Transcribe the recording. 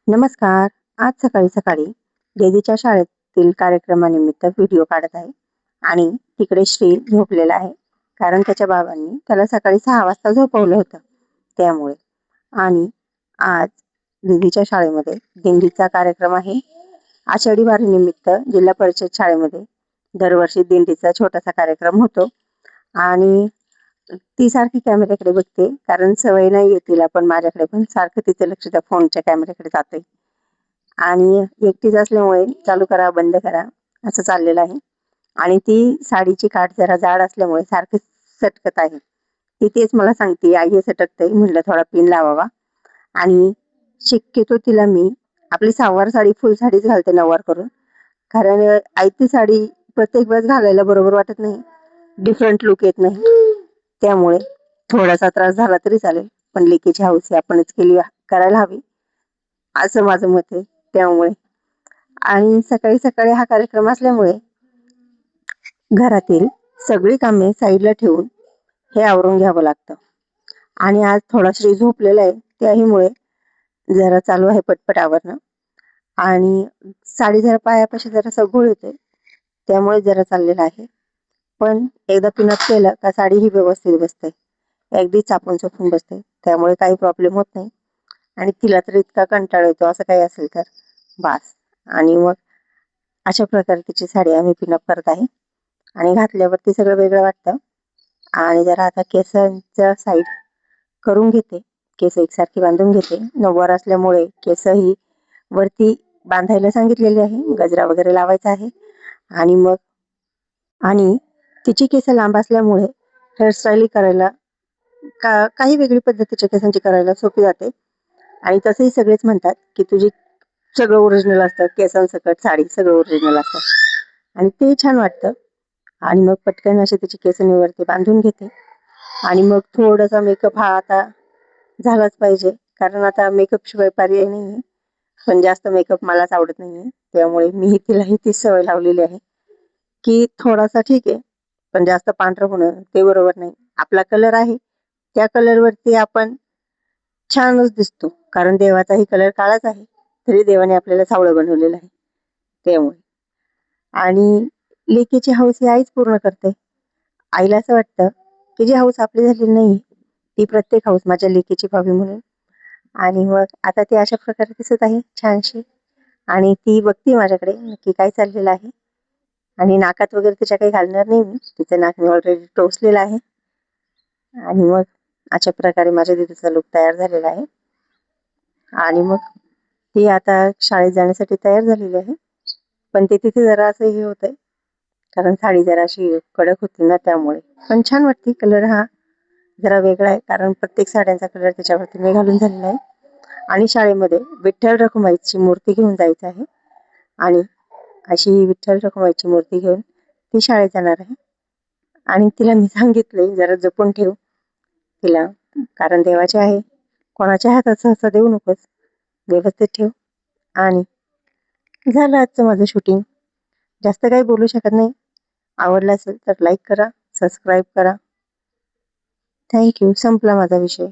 नमस्कार. आज सकाळी सकाळी दीदीच्या शाळेतील कार्यक्रमानिमित्त व्हिडिओ काढत आहे आणि तिकडे श्री झोपलेला आहे. कारण त्याच्या बाबांनी त्याला सकाळी 6 वाजता झोपवलं होतं त्यामुळे. आणि आज दीदीच्या शाळेमध्ये दिंडीचा कार्यक्रम आहे. आषाढी वारीनिमित्त जिल्हा परिषद शाळेमध्ये दरवर्षी दिंडीचा छोटासा कार्यक्रम होतो आणि ती सारखी कॅमेऱ्याकडे बघते कारण सवय नाहीये तिला, पण माझ्याकडे पण सारखं तिचं लक्ष त्या फोनच्या कॅमेऱ्याकडे जाते. आणि एकटीच असल्यामुळे चालू करा, बंद करा असं चाललेलं आहे. आणि ती साडीची काठ जरा जाड असल्यामुळे सारखी सटकत आहे. ती तेच मला सांगते, "आई हे सटकतंय." म्हटलं थोडा पिन लावावा. आणि शक्यतो तिला मी आपली सहावार साडी, फुल साडीच घालते नऊवार करून. कारण आयती साडी प्रत्येक वेळेस घालायला बरोबर वाटत नाही. डिफरंट लूक येत नाही. त्यामुळे थोडासा त्रास झाला तरी चालेल, पण लेकीची हौस ही आपणच करायला हवी, असं माझं मत आहे. त्यामुळे आणि सकाळी सकाळी हा कार्यक्रम असल्यामुळे घरातील सगळी कामे साईडला ठेवून हे आवरून घ्यावं लागतं. आणि आज थोडा श्री झोपलेला आहे, त्याहीमुळे जरा चालू आहे पटपट आवरणं. आणि साडी जरा पायापाशी जरा घोळ येते, त्यामुळे जरा चाललेलं आहे. पण एकदा पिनअप केलं का साडी ही व्यवस्थित बसते, अगदी चापून चोपून बसते, त्यामुळे काही प्रॉब्लेम होत नाही. आणि तिला तर इतका कंटाळा येतो असं काही असेल तर बास. आणि मग अशा प्रकारे तिची साडी आम्ही पिनअप करत आहे. आणि घातल्यावरती सगळं वेगळं वाटतं. आणि जरा आता केसांचा साईड करून घेते, केस एकसारखी बांधून घेते. नऊवार असल्यामुळे केस ही वरती बांधायला सांगितलेली आहे, गजरा वगैरे लावायचा आहे. आणि मग आणि तिची केस लांब असल्यामुळे हेअरस्टाईल करायला काही वेगळी पद्धतीच्या केसांची करायला सोपी जाते. आणि तसंही सगळेच म्हणतात की तुझी सगळं ओरिजिनल असतं, केसांसकट साडी सगळं ओरिजिनल असतं, आणि ते छान वाटतं. आणि मग पटकन अशी तिची केस मी वरती बांधून घेते. आणि मग थोडासा मेकअप हा आता झालाच पाहिजे, कारण आता मेकअप शिवाय पर्याय नाहीये. पण जास्त मेकअप मलाच आवडत नाहीये, त्यामुळे मीही तिलाही ती सवय लावलेली आहे की थोडासा ठीक आहे, पण जास्त पांढरं होणं ते बरोबर नाही. आपला कलर आहे, त्या कलरवरती आपण छानच दिसतो, कारण देवाचाही कलर काळाच आहे, तरी देवाने आपल्याला सावळं बनवलेलं आहे. त्यामुळे आणि लेकीची हौस ही आईच पूर्ण करते. आईला असं वाटतं की जी हौस आपली झालेली नाही, ती प्रत्येक हौस माझ्या लेकीची व्हावी म्हणून. आणि मग आता ती अशा प्रकारे दिसत आहे छानशी. आणि ती बघते माझ्याकडे नक्की काय चाललेलं आहे. आणि नाकात वगैरे तिच्या काही घालणार नाही मी, तिचं नाक मी ऑलरेडी टोचलेलं आहे. आणि मग अशा प्रकारे माझ्या दीदीचा लूक तयार झालेला आहे. आणि मग ती आता शाळेत जाण्यासाठी तयार झालेली आहे. पण ते तिथे जरा असं हे होतंय, कारण साडी जरा अशी कडक होती ना, त्यामुळे. पण छान वाटते. कलर हा जरा वेगळा आहे, कारण प्रत्येक साड्यांचा कलर त्याच्यावरती मी घालून झालेला आहे. आणि शाळेमध्ये विठ्ठल रखुमाईची मूर्ती घेऊन जायचं आहे. आणि अशी विठ्ठल रखुमाईची मूर्ती घेऊन ती शाळेत जाणार आहे. आणि तिला मी सांगितलंय जरा जपून ठेव तिला, कारण देवाचे आहे, कोणाच्या हातात सहसा देऊ नकोस, व्यवस्थित ठेव. आणि झालं आजचं माझं शूटिंग. जास्त काही बोलू शकत नाही. आवडलं असेल तर लाईक करा, सबस्क्राईब करा. थँक्यू. संपला माझा विषय.